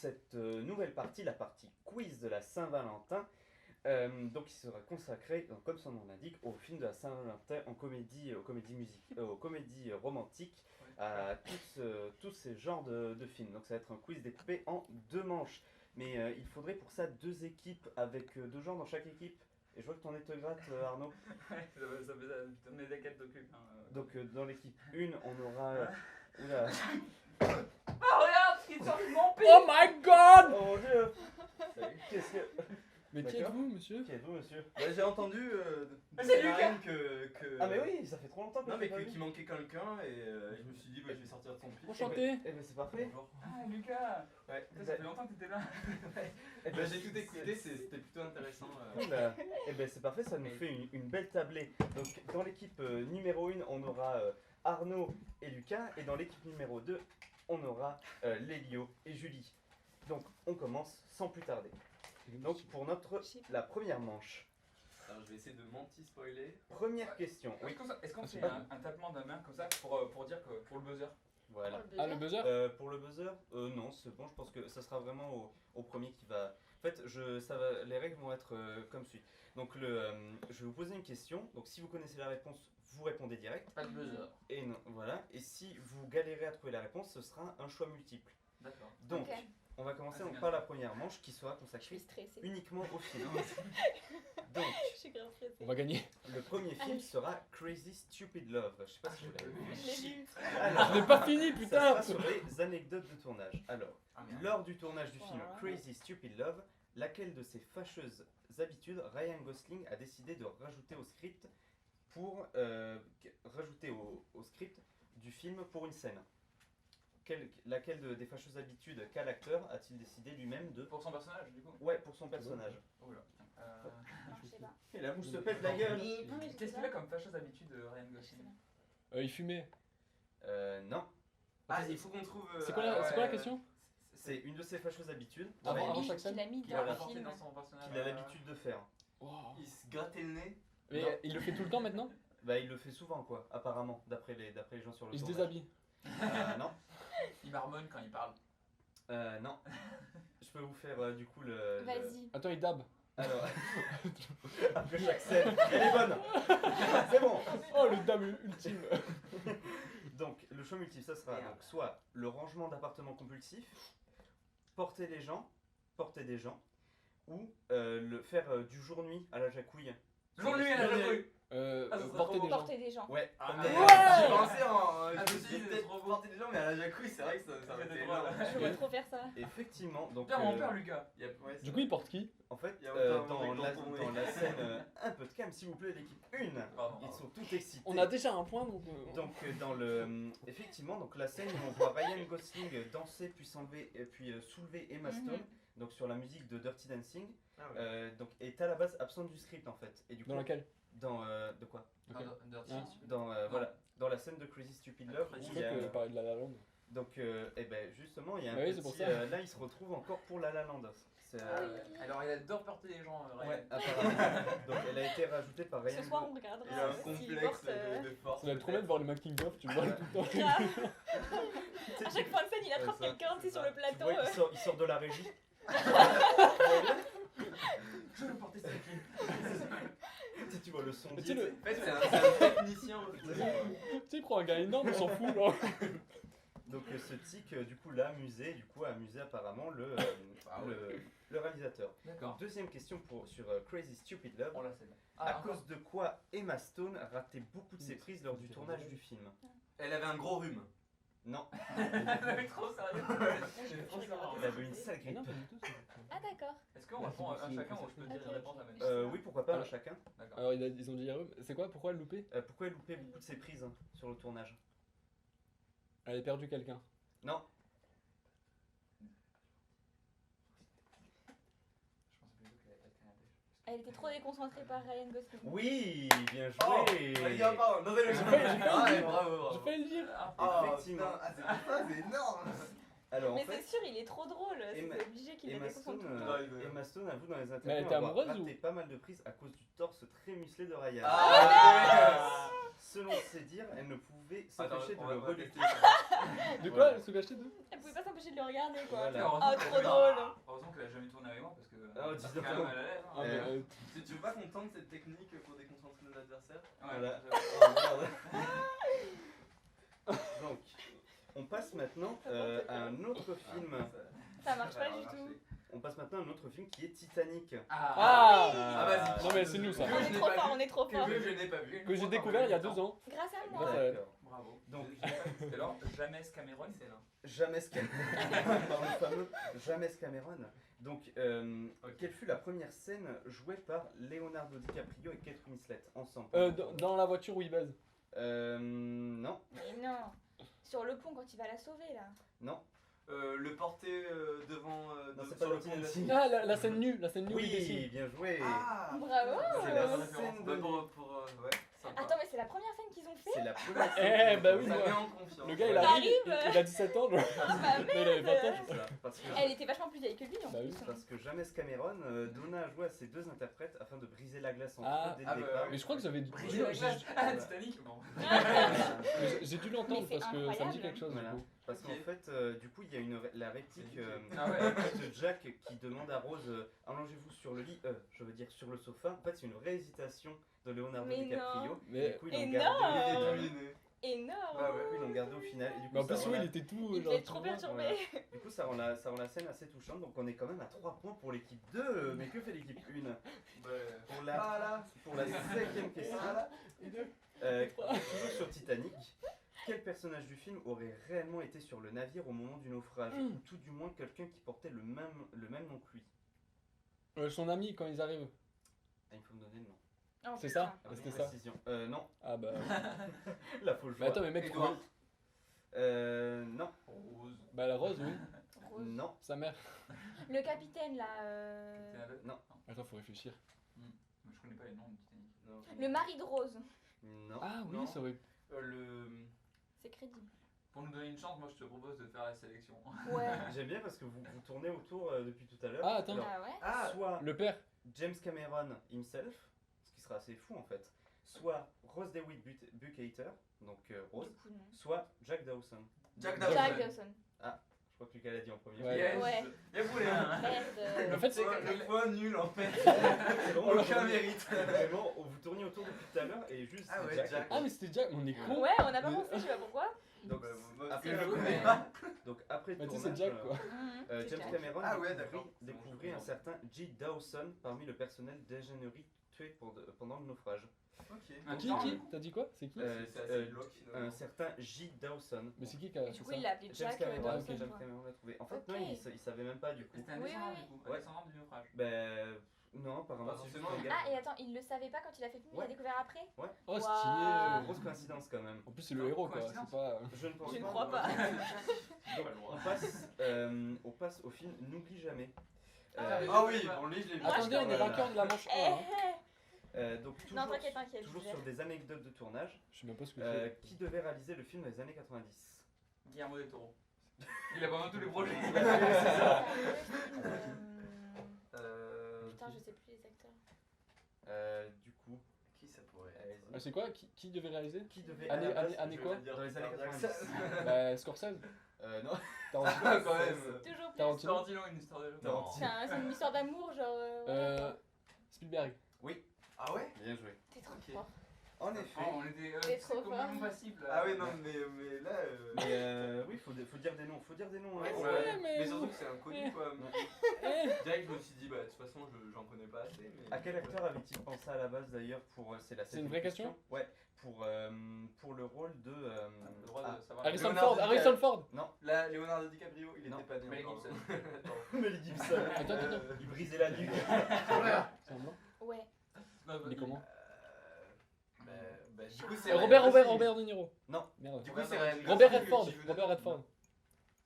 cette nouvelle partie, la partie quiz de la Saint-Valentin. Donc il sera consacré, donc, comme son nom l'indique, au film de la Saint-Valentin, aux comédies romantiques, à tous ces genres de films. Donc ça va être un quiz découpé en 2 manches. Mais il faudrait pour ça 2 équipes avec 2 genres dans chaque équipe. Et je vois que ton nez te gratte, Arnaud. Ouais, ça fait mes laquelle t'occupes. Donc dans l'équipe 1, on aura... Oula. Ah, regarde, il sort de mon pied. Oh my god! Oh mon dieu. Qu'est-ce que... Mais qui D'accord. êtes-vous, monsieur? Qui êtes-vous, monsieur? Bah, j'ai entendu c'est Lucas. que... Ah mais oui, ça fait trop longtemps que Non je mais l'ai pas vu. qu'il manquait quelqu'un et je me suis dit bah, je vais sortir de son pied. Enchanté! Eh ben c'est parfait. Bonjour. Ah, Lucas. Ouais. Ça fait longtemps que t'étais là. Eh Bah, ben, j'ai tout écouté, c'était plutôt intéressant. Cool. Eh ben c'est parfait, ça nous fait une belle tablée. Donc dans l'équipe numéro 1, on aura Arnaud et Lucas. Et dans l'équipe numéro 2, on aura Lélio et Julie. Donc on commence sans plus tarder. Donc pour la première manche. Alors je vais essayer de m'anti-spoiler. Première question. Oui. Est-ce qu'on Ah, fait c'est pas un tapement de main comme ça pour dire que pour le buzzer? Voilà. Ah, le buzzer? Pour le buzzer, non, c'est bon. Je pense que ça sera vraiment au premier qui va. En fait, les règles vont être comme suit. Donc, je vais vous poser une question. Donc, si vous connaissez la réponse, vous répondez direct. Pas de buzzer. Et non, voilà. Et si vous galérez à trouver la réponse, ce sera un choix multiple. D'accord. Donc, Ok. on va commencer Ah, c'est donc bien par ça. la première manche qui sera Je suis consacrée stressée. uniquement au film. Donc, Je suis grave stressée. On va gagner. le premier film sera Crazy Stupid Love. Je sais pas si vous l'avez vu. Je l'ai vu. Alors, Je n'ai pas fini, ça putain! sera sur les anecdotes de tournage. Alors, Ah, merde. lors du tournage du film Oh. Crazy Stupid Love, laquelle de ses fâcheuses habitudes Ryan Gosling a décidé de rajouter au script au script du film pour une scène? Laquelle des fâcheuses habitudes qu'a l'acteur a-t-il décidé lui-même de... Pour son personnage, du coup. Ouais, pour son personnage. Oh là. Non, je sais pas. Et la mouche se pète la gueule. Non, mais je sais Qu'est-ce qu'il pas. a comme fâcheuse habitude, Ryan Je sais Gosling? pas. Il fumait. Non. Ah il faut qu'on trouve... C'est quoi la ouais. question? C'est une de ses fâcheuses habitudes Avant chaque scène? Qu'il a mis Qu'il dans a le apporté film. dans son personnage. qu'il a l'habitude de faire. Wow. Il se grattait le nez. Mais Non. il le fait tout le temps maintenant? Bah il le fait souvent quoi, apparemment, d'après les gens sur le Il se tournage. déshabille. Non. Il marmonne quand il parle. Non. Je peux vous faire du coup le... Vas-y. Attends, il dab. Alors, après chaque scène, elle est bonne. C'est bon. Oh, le dab ultime. Donc, le choix multiple, ça sera donc soit le rangement d'appartements compulsif, porter des gens, ou le faire du jour-nuit à la jacouille. Jour-nuit à la jacouille. ça serait Porter trop des gens. Porter des gens. Ouais. Ah, porter- mais j'ai pensé en... Ah, je me mais suis si, dit c'est peut-être trop beau. porter des gens mais à la jacouille c'est vrai que ça aurait C'est été drôle. énorme. Je veux trop faire ça. Effectivement, donc Putain, mon père, Lucas. Il y a- ouais, Du coup, il porte qui? en fait, Il y a autant dans, de la, tampons, dans oui. la scène, un peu de calme s'il vous plaît, l'équipe 1, Pardon. ils sont tous excités. On a déjà un point donc. Donc dans effectivement donc la scène où on voit Ryan Gosling danser puis soulever Emma Stone donc sur la musique de Dirty Dancing Ah ouais. donc est à la base absente du script en fait et du coup Dans laquelle? de quoi Ok. Dirty. Ah. voilà dans la scène de Crazy Stupid Love Après, où Je il crois y a que je parlais de La La Land. donc et ben justement il y a un Bah oui, petit c'est pour ça. là il se retrouve encore pour La La Land. C'est, Alors, il adore porter les gens, Ryan. ouais apparemment donc elle a été rajoutée par Ryan Ce soir, on Il a regardera un s'il complexe porte. de force. Ça va être trop bien de voir le making of, tu le vois tout le temps. Grave. Tu sais, À chaque fin de scène, il attrape Ouais, ça, quelqu'un, tu sais, sur le tu plateau. vois, il sort de la régie. Je veux porter cette fille. Tu vois le son Tu sais, le- En fait c'est un technicien. Tu sais, il prend un gars énorme, il s'en fout, genre. Donc ce tic du coup l'a amusé, a amusé apparemment le réalisateur. D'accord. Deuxième question sur Crazy Stupid Love. On la scène. À cause de quoi Emma Stone ratait beaucoup de ses prises lors du tournage du film? Elle avait un gros rhume. Non, Elle est trop sérieux. Elle est trop sérieux. elle avait une sale Ah grippe. non, pas du tout, c'est- Ah, d'accord. Est-ce qu'on répond un chacun ou je peux dire Ok, une réponse à ok. Manu? Oui, pourquoi pas Alors- chacun. D'accord. Alors, ils ont dit rhume. C'est quoi? Pourquoi elle loupait? Pourquoi elle loupait beaucoup de ses prises sur le tournage? Elle a perdu quelqu'un. Non, Je pense plutôt qu'elle a canadé. Elle était trop déconcentrée par Ryan Gosling. oui, bien Oh, joué. vas-y, en parle. Non, mais le J'ai failli Ah, le ouais, dire. bravo, J'ai bravo. failli le dire. Oh, Effectivement. putain, ah, c'est énorme. Alors en Mais fait, c'est sûr, il est trop drôle. Emma- C'est obligé qu'il la Emma déconcentre Stone, tout le temps. Emma Stone avoue dans les elle interviews était avoir amoureuse raté ou- pas mal de prises à cause du torse très musclé de Ryan. Ah, Selon ses dires, elle ne pouvait s'empêcher de on le va reluquer. tester ça. De quoi Voilà. elle se cachait de Elle pouvait pas s'empêcher de le regarder quoi. Voilà. Heureusement Ah, qu'elle trop a- drôle. Heureusement qu'elle a jamais tourné avec moi parce que. Ah, c'est dis-donc. quand même mal à l'aise. Ah, Hein. mais, Tu veux pas qu'on tente cette technique pour déconcentrer nos adversaires? Ouais, Voilà. j'avoue. Oh, merde. Donc, on passe maintenant à un autre film. Ça marche pas va du marcher. tout. On passe maintenant à un autre film qui est Titanic. Ah Ah, vas-y. Non mais c'est nous ça. Que On je est n'ai trop pas fort, vu. on est trop fort. Que je n'ai pas vu. Que j'ai découvert il y a 2 ans. Grâce à moi. Grâce à elle. D'accord. Bravo. Donc, Et alors, jamais Cameron. Excellent. James Cameron, par le fameux James Cameron. Donc, quelle fut la première scène jouée par Leonardo DiCaprio et Kate Winslet ensemble? Dans la voiture où il baise. Non, Mais non. Sur le pont quand il va la sauver là. non. Le porter devant. Non, c'est sur pas le le pont pont de la- aussi. Ah la scène nue où il dessine. Oui, bien joué. Ah Bravo. C'est la bonne scène référence. de... pour ouais, sympa. Attends mais c'est la première scène qu'ils ont fait. C'est la première Eh, scène qu'ils bah ont oui, fait. Ça moi. met en confiance. Le gars il Ouais. arrive, arrive. il a 17 ans. Genre. Ah bah Mais il avait 20 ans. C'est ça, parce que... Elle était vachement plus vieille que lui en Bah oui. plus. Parce que James Cameron donna à jouer à ces deux interprètes afin de briser la glace entre Ah, eux dès ah le bah départ. Mais je crois que j'avais Briser la glace. Ah, Titanic. Bon. j'ai dû l'entendre Mais c'est parce que ça me dit incroyable. quelque chose Voilà. du coup. Parce qu'en Ok. fait, du coup, il y a la réplique Ah ouais. de Jack qui demande à Rose allongez-vous sur le lit, je veux dire sur le sofa. En fait, c'est une vraie hésitation de Leonardo Mais DiCaprio. non. Mais Du coup, ils l'ont Énorme. gardé, Il est deviné. Énorme. Bah ouais, ils l'ont gardé au final. Et du coup, mais en plus ça rend oui la- il était tout Il genre. devait être trop perturbé. Voilà. Du coup, ça rend la scène assez touchante. Donc, on est quand même à 3 points pour l'équipe 2. Mais que fait l'équipe 1 Bah, pour la, voilà. pour la 5e question, Voilà. toujours sur Titanic. Quel personnage du film aurait réellement été sur le navire au moment du naufrage Ou tout du moins quelqu'un qui portait le même nom que lui. Son ami quand ils arrivent. Ah, il faut me donner le nom. Oh, C'est putain. ça Avec C'était ça. précision. Non, Ah bah. là faut le Mais choix. attends mais mec Edouard. Non, Rose. Bah la rose oui. Rose. non, Sa mère. Le capitaine là. C'était avec- Non. Attends faut réfléchir. Je connais pas les noms du Titanic. Non. Le mari de Rose. non. Ah oui Non. ça aurait. Le. C'est crédible. Pour nous donner une chance, moi je te propose de faire la sélection. Ouais. J'aime bien parce que vous tournez autour depuis tout à l'heure. Ah, attends. Alors, Ah ouais. Ah soit Le père. James Cameron himself, ce qui sera assez fou en fait, soit Rose DeWitt Bukater, donc Rose, Du coup non. soit Jack Dawson. Jack Jack Dawson. Dawson. Je crois que Lucas l'a dit en premier. Ouais. Yes. Ouais. Y'a vous les uns. Merde. En fait C'est c'est. le point nul en fait. C'est vraiment Aucun mérite. Vraiment, vous tourniez autour depuis tout à l'heure et juste Ah ouais, Jack. Jack. Ah mais c'était Jack, on est con. Ouais, on n'a pas pensé, je sais pas pourquoi. Donc, Bah, moi, après je le le connais tournage- pas. donc après le Bah tu sais tournage, c'est Jack quoi. C'est James Jack. Cameron Ah ouais, d'accord. découvrit un certain G. Dawson parmi le personnel d'ingénierie tué pendant le naufrage. Ok. Un Qui temps, T'as dit quoi? C'est qui? C'est assez glauque, finalement. Un certain J. Dawson. Mais c'est qui qui a Et du fait coup, ça? il l'a appelé James Jack Cameron, Dawson. James quoi. Cameron l'a trouvé. En fait, Ok. non, il savait même pas du coup. C'était un Oui, descendant oui, du oui. coup. Un Ouais. descendant du naufrage. Ben non, apparemment Pas c'est juste forcément. un gars. Ah, et attends, il le savait pas quand il a fait le film, il Ouais. a découvert après. Oh Waouh. stylé. Grosse coïncidence quand même. En plus c'est le héros quoi, c'est Coïncidence. pas. Je ne pense Je ne pas. crois pas. Donc, on passe au film N'oublie jamais. Ah oui, bon, lui, je l'ai vu. Moi, je Attendez, on est connais. vainqueur de la manche 1. Eh, Hein. Donc Non, toujours, t'inquiète, t'inquiète. toujours je gère. sur des anecdotes de tournage. Je sais même pas ce que c'est. Qui devait réaliser le film dans les années 90? Guillermo del Toro. Il abandonne tous les projets. Putain, je sais plus les acteurs. Du coup, Qui ça pourrait allez-y. être C'est quoi? Qui devait réaliser? Qui devait Année- à la base, année je quoi vais dire dans les années Peter 90? Jackson. Bah Scorsese. Non. Tarantino. Ah, quand même. Toujours plus. Tarantino. Tarantino, une histoire de Non. C'est une histoire d'amour, genre. Spielberg. Oui, Ah ouais? bien joué. T'es trop Ok. fort. En effet. On était C'est trop complètement fort. passible. Ah oui, non, mais là. Mais oui, faut dire des noms. Faut dire des noms. hein. Ouais, mais- Mais surtout que c'est inconnu quoi. Eh. Direct, je me suis dit, bah de toute façon, j'en connais pas assez. Mais... À quel acteur avait-il pensé à la base d'ailleurs pour c'est la C'est une septième vraie question Ouais, pour le rôle de Le droit de savoir. Harrison Leonardo Ford. Harrison Ford. Là, Leonardo DiCaprio, il Non. était pas né Mel encore. Gibson. Attends. Mel Gibson. Attends, attends. Il brisait la nuque. C'est un blanc. Ouais. Il est comment? Du coup, c'est Robert De Niro. Non. Merde. Du coup, c'est Ryan Gosling Robert qui Redford. joue dedans. Robert Redford.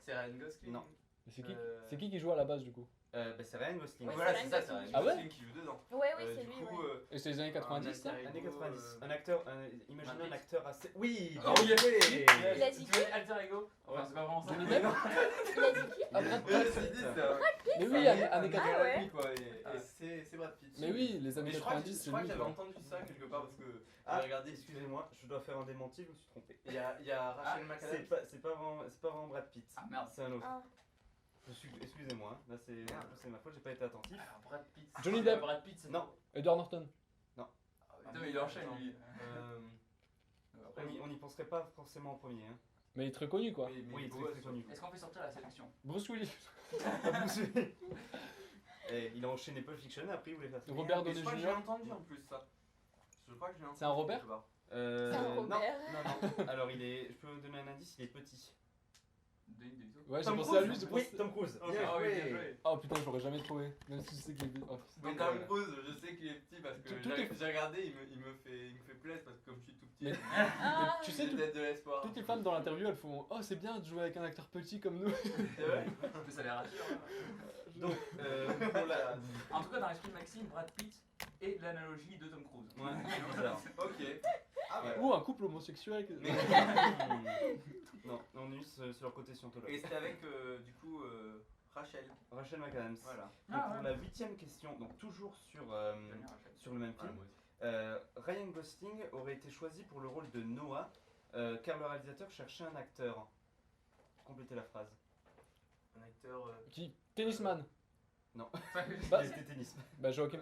C'est Ryan Gosling. Non. Mais c'est qui? Euh, C'est qui joue à la base du coup? C'est Ryan Gosling. Ouais, Voilà, c'est c'est ça, Ryan c'est Ryan Gosling. Ah ouais Gosling qui joue dedans. dedans. Ouais, oui, c'est Du lui. coup, Ouais. Et c'est les années 90 ça alter Années ego, 90. Un acteur, imaginez Brad un Pitt. acteur assez. Oui, Oh, bien il a- joué. Il a dit Tu qui veux dire alter ego Enfin, c'est pas vraiment ça. Johnny Depp. Il a dit qui Ah, Brad Ouais, Pitt. c'est dit, c'est un- Mais oui, c'est un- années un 80. Ah ouais. lui, quoi, et Ah. c'est Brad Pitt. Mais oui, les années Mais je crois que 90 c'est lui. j'avais quoi. entendu ça quelque part parce que Ah, j'ai regardé. excusez-moi, je dois faire un démenti, je me suis trompé. Il y a Rachel C'est McAdams. pas vraiment Brad Pitt. Ah merde. C'est un autre. Ah. Excusez-moi, hein. Là c'est ma faute, j'ai pas été attentif. Alors, Brad Pitt. Johnny Ah, Depp. Brad Pitt, c'est Non. Edward Norton. Putain, mais il enchaîne lui. Après, On y penserait pas forcément en premier. Hein. Mais il est très connu quoi. Oui, très connu. Est-ce qu'on fait sortir la sélection Bruce Willis. Et il a enchaîné Pulp Fiction, après il voulait faire ça. Robert Mais Downey je crois que Jr. j'ai entendu en plus ça. Je crois que j'ai entendu. C'est un Robert quelque part. C'est un Robert. Non. Alors je peux vous donner un indice, il est petit. Denis DeVito. Ouais, j'ai Tom pensé à Cruise lui, j'ai Oui, pensé. Tom Cruise. Ok. Bien Ah oui, bien joué. joué. Oh putain, je l'aurais jamais trouvé. Même si je sais qu'il est. Oh, putain. Mais Tom Cruise, je sais qu'il est petit parce que Tout j'ai regardé, il me fait plaisir parce que comme je suis tout petit, Mais- Ah. Tu sais, j'ai peut-être de l'espoir. toutes les femmes dans l'interview elles font oh, c'est bien de jouer avec un acteur petit comme nous. C'est vrai. Mais ça les rassure. hein. Donc, pour la. En tout cas, dans l'esprit de Maxime, Brad Pitt est l'analogie de Tom Cruise. Ouais, c'est bizarre. Ok. Ah ouais. Ou un couple homosexuel. Mais- Non, on est sur leur côté Et scientologue. c'était avec du coup Rachel. Rachel McAdams. Voilà. Donc, Ah, pour ouais. la 8ème question, donc toujours sur J'aime bien Rachel. le même film, Ryan Gosling aurait été choisi pour le rôle de Noah, car le réalisateur cherchait un acteur. Complétez la phrase. Un acteur. Qui Tennisman. Non. Bah, Il était tennis. Bah Joachim.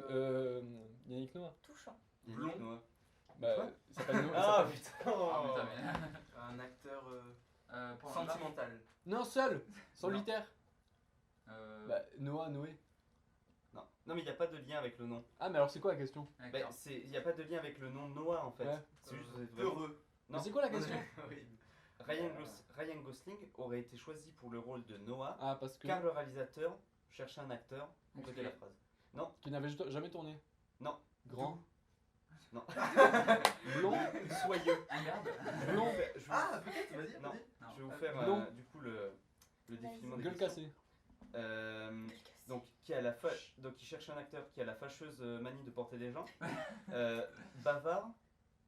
Yannick Noah. Touchant. Blond. Noah. Bah, Quoi il s'appelle Noah. Ah il putain. Ah, putain, mais. Un acteur Pour un blanc. sentimental. s'appelle- Non, seul. Solitaire. Euh, Bah, Noah, Noé. Non, mais il n'y a pas de lien avec le nom. Ah, mais alors c'est quoi la question acteur. Il n'y a pas de lien avec le nom Noah en fait. Ouais. C'est juste vraiment- Heureux. Non. Mais c'est quoi la question Oui. Ryan Gosling aurait été choisi pour le rôle de Noah, Ah, parce que. car le réalisateur cherchait un acteur. Complétez la Musclé. phrase. Qui n'avait jamais tourné. Non. Grand. Non. Blond. Soyeux. Ah merde. Blond. Je vais Ah, peut-être, vas-y, Non. vas-y. Non. je vais vous faire Blond. du coup le défilement des Gueule questions. cassée. Donc qui cherche un acteur qui a la fâcheuse manie de porter des gens, bavard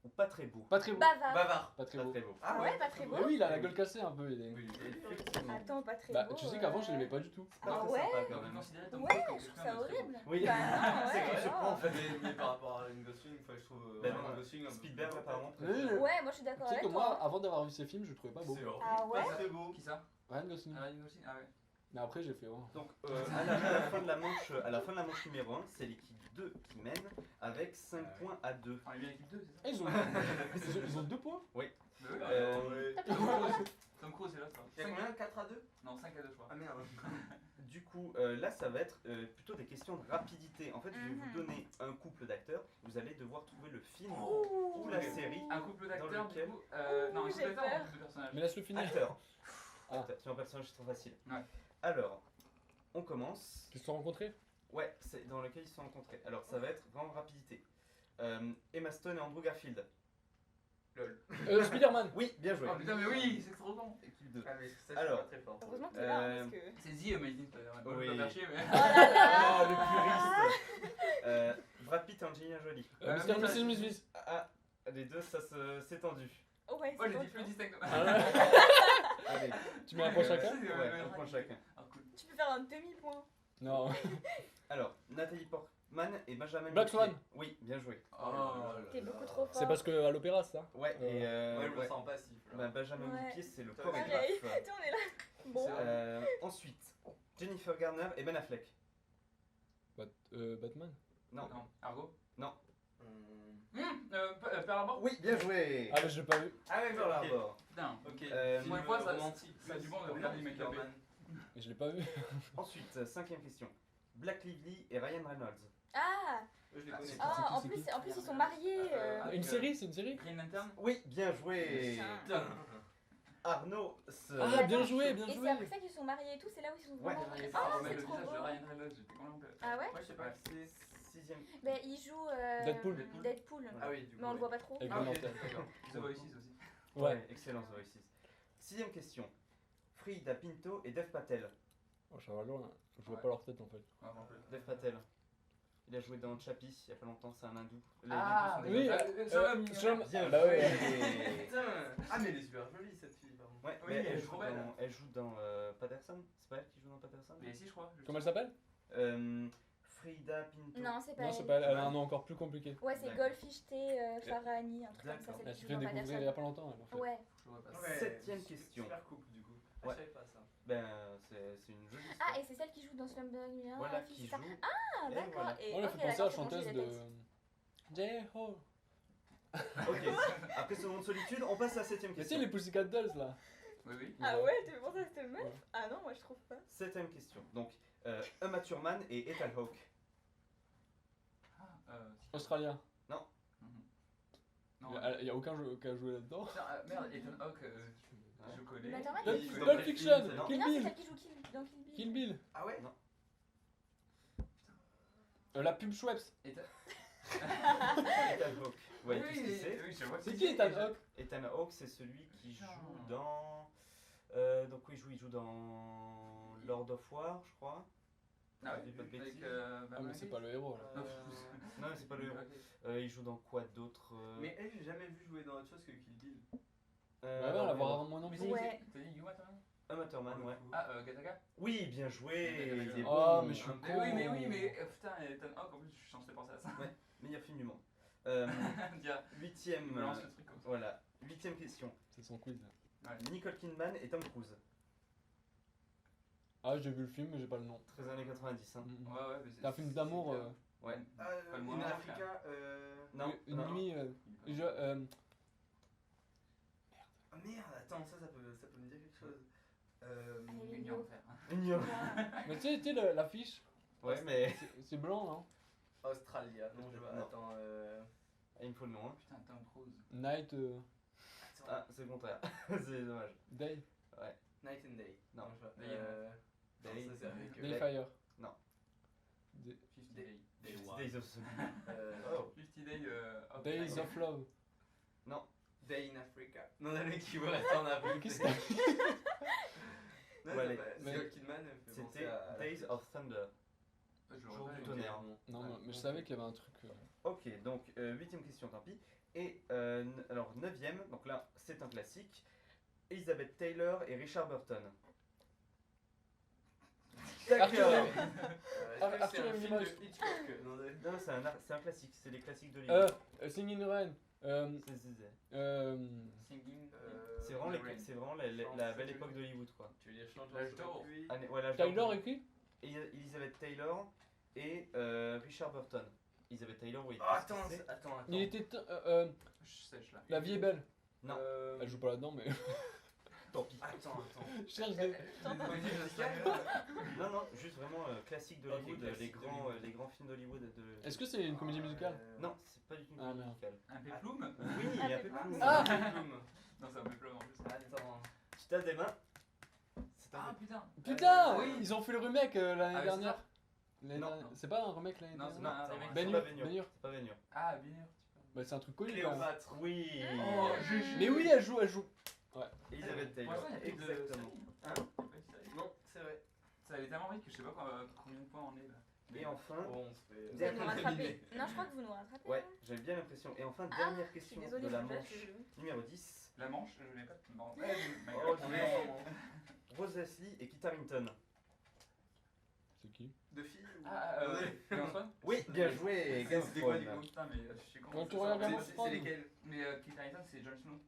ou pas très beau. Pas très beau. Bavard. Bavard. Pas très Pas beau. très beau. Ah ouais, pas très beau. Mais oui, il a la gueule cassée un peu. Oui. Effectivement. Attends, pas très Bah, beau. tu sais qu'avant je l'aimais pas du tout. Pas Ah très ouais sympa quand Donc, vous même. considérez Tom Ouais, Cruise comme je trouve quelqu'un ça de très horrible. beau. Oui. Bah non, C'est ouais, que je non. prends en fait. Mais par rapport à Ryan Gosling, enfin, je trouve Ben Ryan non, Gosling un peu Spielberg plus beau, apparemment. Oui, préfère. Ouais, moi je suis d'accord Tu sais avec que moi, toi. avant d'avoir vu ces films, je trouvais pas beau. C'est horrible. Ah ouais Pas très beau. Qui ça Ryan Gosling. Ryan Gosling. Ah ouais. Mais après, j'ai fait. Oh. Donc à la fin de la manche numéro 1, c'est l'équipe 2 qui mène avec 5 points à 2. On est bien l'équipe 2, c'est ça Ah, ils ont 2 points. Bah oui. Euh, T'as plus de points. Tom Cruise c'est l'autre. Il y a combien 4 à 2? Non, 5 à 2 je crois. Ah merde. Du coup, là, ça va être plutôt des questions de rapidité. En fait, je vais vous donner un couple d'acteurs. Vous allez devoir trouver le film ou la série. Un couple d'acteurs du lequel- coup. Non, un couple j'ai d'acteurs ou un peur. couple de personnages. Mais laisse-le finir. Acteur. Ah. Acteur. C'est un personnage trop facile. Ouais. Alors, on commence. Ils se sont rencontrés. Ouais, c'est dans lequel ils se sont rencontrés. Alors, ça va être vraiment rapidité. Emma Stone et Andrew Garfield. Lol. Spider-Man. Oui, bien joué. Oh putain, mais oui, c'est trop bon. Équipe 2. Ah, mais ça, Alors. je suis pas très fort. Heureusement que t'es là, hein, parce que. C'est The Amazing Spider-Man. Oui. Je vais pas faire chier, mais. Oh là là. Oh, le puriste. Brad Pitt et Angelina Jolie. Mr. Mrs. Smith. Ah, les deux, ça s'est tendu. Oh ouais, Moi c'est j'ai bon, dit plus distinct. Ah ouais. Allez. Tu mets un point chacun Ouais, un point chacun. Ah, cool. Tu peux faire un demi-point. Non. Alors, Nathalie Portman et Benjamin Black Biolay. Swan. Oui, bien joué. Oh, T'es beaucoup trop fort. C'est parce que à l'opéra, ça. Ouais, et Ouais, je me ouais. sens passif. là. Bah, Benjamin Ouais. Biolay, c'est le Pareil. Pareil. chorégraphe. Attends, on est là. Bon. Ensuite, Jennifer Garner et Ben Affleck. Batman. Non. Non, Argo. Hum. Pearl Harbor. Oui, bien joué. Ah, mais je l'ai pas vu. Ah ouais, Pearl ok. Harbor. Putain. Ok. Pour Film une fois, ça- romantique. ça a du bon de plus regarder les mecs Superman. Mais je l'ai pas vu. Ensuite, cinquième question. Black Lively et Ryan Reynolds. Ah, Eux, je les Ah, connais c'est pas. ah en c'est plus, qui en plus ils sont mariés. Une série, c'est une série. Green Lantern. Oui, bien joué. Putain. Arnaud. Ah, bien joué, bien Et c'est joué. après ça qu'ils sont mariés et tout, c'est là où ils sont Ouais. vraiment. J'arrivais Ah, pas à remettre c'est le trop visage de beau. Ryan Reynolds, j'étais complètement. Ah ouais Moi, je sais pas. C'est sixième. Ben il joue Deadpool. Deadpool. Ah oui, du coup. Mais on le voit pas trop. Avec Ah, Green ok, Lantern. d'accord. The Voices aussi. Ouais. Excellent, The Voices. Sixième question. Frida Pinto et Dev Patel. Oh, je suis loin. Je vois pas leur tête en fait. Ouais, moi, en fait. Dev Patel. Il a joué dans Chappie il y a pas longtemps, c'est un hindou. Ah, Les hindous sont oui, des- Shalom. Bien Bah ouais. joué. Putain. Ah, mais elle est super jolie cette fille, pardon. Ouais, Oui, mais elle est elle joue trop belle. dans Patterson. C'est pas elle qui joue dans Patterson? Mais si, je crois. Comment elle s'appelle? Frida Pinto. Non, c'est pas Non, elle. c'est pas elle, elle a un nom encore plus compliqué. Ouais, c'est D'accord. Goldfish T, Farahani, un truc comme ça, D'accord. celle Elle qui s'est joue fait dans découvrir il y a Patterson. pas longtemps. Elle, en fait. Ouais. Je vois pas. Ouais, Septième su- question. Super couple du coup. Ah, Ouais. je savais pas ça. Ben, c'est une jolie histoire. Ah, et c'est celle qui joue dans Slumdog Millionaire. Voilà, la fille, qui c'est ça. joue. Ah, Et d'accord. voilà. Et On lui ok, fait penser à la d'accord, c'est bon, chanteuse j'ai de. la tête. J-Ho. Ok, après ce moment de solitude, on passe à la septième Mais tu sais, question. les Pussycat Dolls là. Oui, oui. Ah ouais, tu pensais que c'était le meuf? Ouais. Ah non, moi je trouve pas. Septième question. Donc, Uma Thurman et Ethan Hawke. Ah, Australien. mhm. Non, Il y a aucun jeu qui a joué là-dedans. putain, merde, Ethan Hawke, je connais. Uma Thurman, Il il joue joue dans Pulp quel Fiction. film, c'est non Kill Mais non, c'est Bill. celle qui joue dans Kill Bill. Kill Bill. Ah ouais? La pub Schweppes. Ethan Ethan Hawke. Ouais, oui, tu sais qui c'est. oui, je vois C'est qui Ethan Hawke? Ethan Hawke, c'est celui qui Putain. joue dans. Donc, oui, il joue dans Lord of War, je crois. Ah Je dis pas de ouais, avec bêtises. Ah, mais c'est pas le héros là. Non, mais c'est pas le héros. Ok. Il joue dans quoi d'autre Mais elle, j'ai jamais vu jouer dans autre chose que Kill Bill. Ouais, ouais, on la voit rarement non Mais plus. c'est- Ouais. T'as dit Yuma, toi? Uma Thurman, ouais. Ah, Gataka? Oui, bien joué. C'est Oh, bon. mais je suis Un con. Mais putain, Ethan Hawke, en plus, je suis censé penser à ça. Ouais. Meilleur film du monde. Dire, Huitième. il me lance le truc comme ça. Voilà. Huitième question. C'est son quiz. Nicole Kidman et Tom Cruise. Ah, j'ai vu le film, mais j'ai pas le nom. 13 années 90. Hein. Mm. Ouais, ouais, mais C'est un film d'amour. Ouais. Pas le In moins, Africa, Non. Une non. nuit. Ah merde, attends, ça peut me dire quelque chose. Allez, Union enfer. Union. Mais tu sais, l'affiche, Ouais, mais. c'est blanc, non? Australia. Non, je vois. Non. Attends, Il me faut le nom. Hein. Putain, Tom Cruise. Night. attends. Ah, c'est le contraire. c'est dommage. Day. Night and Day. Non. je vois. Day. Day. Non, ça c'est avec. Dayfire. Non. Day- 50 Day. Day Fifty One. Days of Summer. Oh. 50 Day. Days of Love. Day in Africa. Non, le mec qui veut rester en Afrique. Qu'est-ce que Non, Ouais, c'est les- pas- mais- Nicole Kidman elle fait penser C'était à Days l'Afrique. of Thunder. Jour du tonnerre. Non, mais je savais qu'il y avait un truc. Ok, donc huitième question, tant pis. Et alors neuvième, donc là c'est un classique. Elizabeth Taylor et Richard Burton. Arthur Est-ce que Arthur c'est un et film Minaj. de Hitchcock? Non, Non, c'est un classique, c'est les classiques d'Hollywood. Singing Rain. Singing. C'est vraiment, The Rain. c'est vraiment la belle époque d'Hollywood quoi. Tu veux dire Chante L'âge d'or. Ouais, l'âge d'or Taylor de- écrit Elizabeth Taylor et Richard Burton. Elizabeth Taylor, oui. Oh, attends, c'est- attends. Il était. Je sèche là. La vie est belle. Non, Elle joue pas là-dedans, mais. tant pis. Attends. Je cherche des. Non, non, juste vraiment classique d'Hollywood, classique les grands, d'Hollywood. les grands films d'Hollywood. De... Est-ce que c'est une comédie musicale? Non, c'est pas du tout une Ah, comédie merde. musicale. Un péplum? Oui, il y a un peu plus. Ah Non, c'est un péplum en plus. Attends. Tu tapes des mains. C'est un Ah putain! Putain Oui. Ils ont fait le remake l'année Ah, mais dernière. Non. C'est pas un remake l'année Non, c'est dernière? pas un Non, remake. Ben c'est Hur. pas Ben Hur. Ben Hur. C'est pas Ben Hur. Ah, bien sûr. Bah, c'est un truc connu quand même. Cléopâtre. Oui. Oh, GG. Mais oui, elle joue. Elisabeth Taylor. Pour l'instant, il y a plus de Exactement. série. Hein Il y a pas de série. Non, c'est vrai. Ça allait tellement vite que je sais pas combien de points on est là. Et enfin, Bon, on se fait. Vous allez nous rattraper. Non, je crois que vous nous rattrapez. ouais, hein. j'avais bien l'impression. Et enfin, Ah, dernière Je suis question désolée, de la je vous laisse, manche je- numéro 10. La manche, je n'ai pas. Bon, Oh, my mais God. Rose Leslie et Kit Harington. C'est qui? Deux filles ou- Ah, Game of Thrones? Oui, bien joué. Game of C'était quoi, Thrones. du Putain, mais je suis con. Donc, tu ça regardes sort. Game of C'est Thrones. lesquels? Mais Kit Harington, c'est Jon Snow.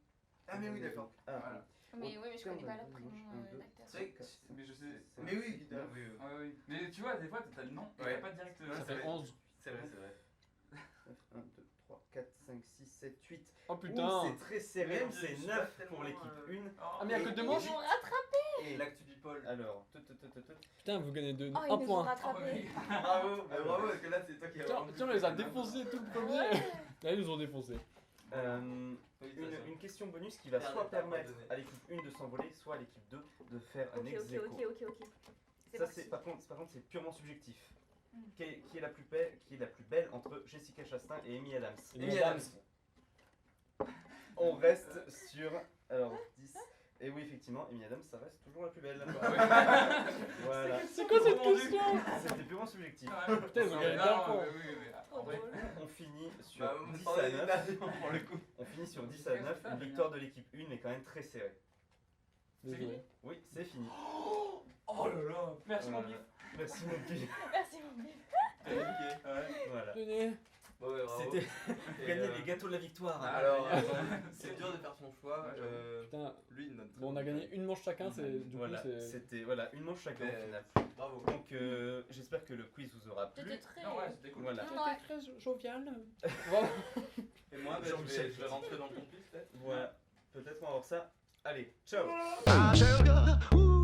Ah, mais oui, d'accord. Ah, Voilà. Mais oui, mais je connais pas leur Un, prénom deux, d'acteur. C'est vrai que- Mais je sais. Mais oui, Guitare, oui. Ouais, oui. Mais tu vois, des fois, t'as le nom et Ouais. t'as pas direct. Ouais, Ça c'est fait vrai. 11. C'est vrai, c'est vrai. 1, 2, 3, 4, 5, 6, 7, 8. Oh putain! C'est très serré, Merde, c'est je suis 9 pas pour tellement, l'équipe 1. Ah, mais il y a que deux Ils manches? nous ont rattrapés. Et L'actu people. alors, Putain, vous gagnez Oh, ils un nous ont point. rattrapés. Bravo, bravo, parce que là, c'est toi qui as Tiens, on les a défoncés tout le premier. Là, ils nous ont défoncés. une question bonus qui va Dernier soit pas permettre donné. à l'équipe 1 de s'envoler, soit à l'équipe 2 de faire un Ok, ex ok, aequo. ok. C'est Ça, parti. c'est par contre, c'est purement subjectif. Mm. Qui est la plus belle entre Jessica Chastain et Amy Adams? Amy Adams. On reste sur alors 10. Et oui, effectivement, Amy Adams, ça reste toujours la plus belle. Ouais. Voilà. C'est quoi cette Vraiment question? C'était purement subjectif. Ouais. Putain, vous Non, gagnez non, plein de points. mais oui, mais Trop en vrai, drôle. On finit sur Bah, 10 à 9. pour le coup. On finit sur 10 à 9. Une victoire de l'équipe 1, mais quand même très serrée. Désolé. Oui, c'est fini. Oh là là, merci mon Voilà. bif. Merci mon petit. Merci mon bébé. Ok. Voilà. Tenez. Bon, ouais, bravo. C'était Et, gagner les gâteaux de la victoire. Alors, génial. c'est dur de faire son choix. Putain. Lui, il note. Bon, on a gagné une manche chacun, c'est du Voilà, coup c'est. c'était voilà, une manche chacun au Mais- final. Bravo. Donc j'espère que le quiz vous aura plu. T'étais très. Non, ouais, c'était cool. Voilà. Ouais. très jovial. Voilà. Et moi, bah, Jean-Michel je vais rentrer dans ton quiz peut-être. Voilà. Peut-être on va voir ça. Allez, ciao. My sugar, ooh,